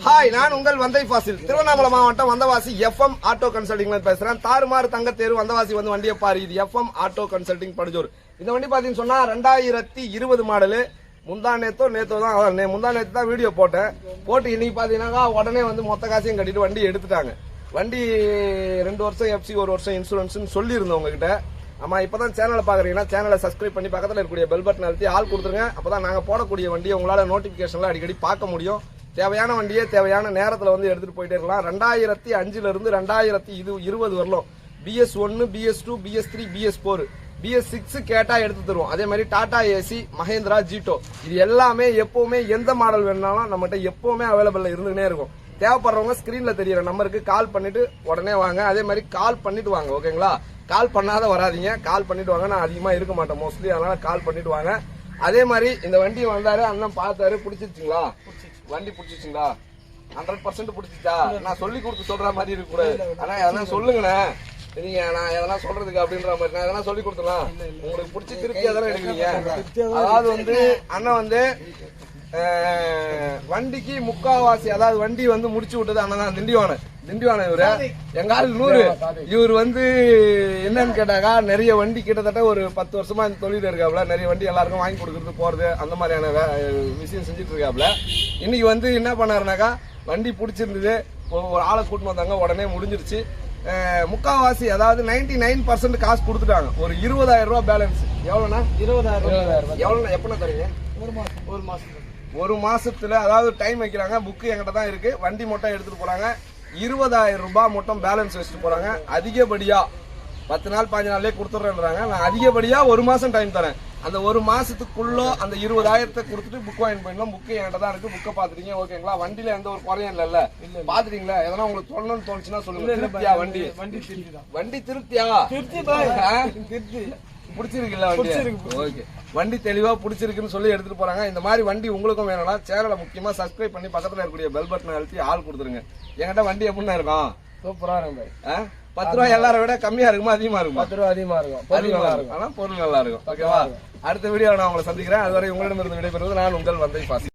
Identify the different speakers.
Speaker 1: Hi, நான் உங்கள் வந்தை ஃபாசில். திருவண்ணாமலை மாவட்டம் வந்தவாசி எஃப்எம் ஆட்டோ கன்சல்டிங்ல பேசுறேன். தாறுமாறு தங்கத்தேரு வந்தவாசி வந்து வண்டியை பாரு. இது எஃப்எம் ஆட்டோ கன்சல்டிங் படுஜோர். இந்த வண்டி பாத்தீங்கன்னு சொன்னா 2020 மாடலு. முந்தா நேத்தோ தான் முந்தா நேத்து தான் வீடியோ போட்டு இன்னைக்கு பாத்தீங்கன்னா உடனே வந்து மொத்த காசையும் கட்டிட்டு வண்டி எடுத்துட்டாங்க. வண்டி 2 வருஷம் எஃப்சி 1 வருஷம் இன்சூரன்ஸ் சொல்லி இருந்தோம் உங்ககிட்ட. ஆமா, இப்பதான் சேனலை பாக்குறீங்கன்னா சேனலை சப்ஸ்கிரைப் பண்ணி பக்கத்துல இருக்கக்கூடிய பெல் பட்டன் அழுத்தி ஆள் கொடுத்துருங்க. அப்பதான் நாங்க போடக்கூடிய வண்டியை உங்களால நோட்டிபிகேஷன்ல அடிக்கடி பார்க்க முடியும். தேவையான வண்டியை தேவையான நேரத்துல வந்து எடுத்துட்டு போயிட்டே இருக்கலாம். 2005 இருந்து 2020 வரலாம் BS1, BS2, BS3, BS4, BS6 கேட்டா எடுத்து தருவோம். அதே மாதிரி டாடா ஏசி, மஹேந்திரா ஜீட்டோ, இது எல்லாமே எப்பவுமே எந்த மாடல் வேணாலும் நம்மகிட்ட எப்பவுமே அவைலபிள்ல இருந்துகிட்டே இருக்கும். தேவைப்படுறவங்க ஸ்கிரீன்ல தெரியற நம்பருக்கு கால் பண்ணிட்டு உடனே வாங்க. அதே மாதிரி கால் பண்ணிட்டு வாங்க, ஓகேங்களா? கால் பண்ணாத வராதிங்க, கால் பண்ணிட்டு வாங்க. நான் அதிகமா இருக்க மாட்டேன் மோஸ்ட்லி, அதனால கால் பண்ணிட்டு வாங்க. அதே மாதிரி இந்த வண்டி வந்தாரு, அண்ணன் பார்த்தாரு, பிடிச்சிருச்சுங்களா? வண்டி பிடிச்சிருச்சுங்களா? 100% பிடிச்சிச்சா? நான் சொல்லி கொடுத்து சொல்ற மாதிரி இருக்க கூடாது. ஆனா எதனா சொல்லுங்கண்ணே, நீங்க நான் எதனா சொல்றதுக்கு அப்படின்ற மாதிரி நான் எதனா சொல்லி கொடுத்தலாம். உங்களுக்கு பிடிச்சி திருப்தியா தானே எடுக்கிறீங்க. அதாவது வந்து அண்ணன் வந்து வண்டிக்கு முக்காவாசி, அதாவது வண்டி வந்து முடிச்சு விட்டது அண்ணன் தான். திண்டிவான இவரு எங்கால் 100. இவர் வந்து என்னன்னு கேட்டாக்கா, நிறைய வண்டி கிட்டத்தட்ட ஒரு 10 வருஷமா இந்த தொழில் இருக்காப்ல. நிறைய வண்டி எல்லாருக்கும் வாங்கி கொடுக்கறது போறது அந்த மாதிரியான விஷயம் செஞ்சுட்டு இருக்காப்ல. இன்னைக்கு வந்து என்ன பண்ணாருனாக்கா, வண்டி பிடிச்சிருந்தது, ஒரு ஆளை கூட்டிட்டு வந்தாங்க, உடனே முடிஞ்சிருச்சு. முக்காவாசி அதாவது 99% காசு கொடுத்துட்டாங்க. ஒரு 20,000 ரூபாய் பேலன்ஸ். எவ்வளவுனா? 20,000. எவ்வளவு? எப்பனா தரீங்க? ஒரு மாசத்துல அதாவது டைம் வைக்கிறாங்க. புக்கு என்கிட்ட தான் இருக்கு. வண்டி மட்டும் எடுத்துட்டு போறாங்க. 20,000 ரூபாய் மட்டும் பேலன்ஸ் வச்சுட்டு போறாங்க. அதிகப்படியா 10 நாள் 15 நாள்லயே கொடுத்துட்றேன்றாங்க. நான் அதிகப்படியா 1 மாசம் டைம் தரேன். அந்த 1 மாசத்துக்குள்ள அந்த 20,000 கொடுத்துட்டு புக் வாங்கி போயிடலாம். புக்கு என்கிட்ட தான் இருக்கு. புக்கை பாத்துட்டீங்க, ஓகேங்களா? வண்டியில எந்த ஒரு குறையும் இல்ல. பாத்துட்டீங்களா? எதனா உங்களுக்கு சொல்லணும்னு தோணுச்சுன்னா சொல்லுங்க. திருப்தியா? வண்டி திருப்தியா? திருப்தி பிடிச்சிருக்குல்ல? வண்டி ஓகே, வண்டி தெளிவா பிடிச்சிருக்குன்னு சொல்லி எடுத்துட்டு போறாங்க. இந்த மாதிரி வண்டி உங்களுக்கும் வேணும்னா சேனலை முக்கியமா சப்ஸ்கிரைப் பண்ணி பக்கத்துல இருக்கக்கூடிய பெல் பட்டனை அழுத்தி ஆள் கொடுத்துருங்க. என்கிட்ட வண்டி எப்படின்னா இருக்கும்? சூப்பரா இருக்கும். 10 ரூபாய் எல்லாரை விட கம்மியா இருக்குமா அதிகமா இருக்கும்? 10 ரூபாய் அதிகமா இருக்கும். ஆனா பொருள் நல்லா இருக்கும். ஓகேவா? அடுத்த வீடியோ நான் உங்களை சந்திக்கிறேன். அதுவரை உங்களிடமிருந்து விடைபெறுவது நான் உங்கள் வந்தை ஃபாசில்.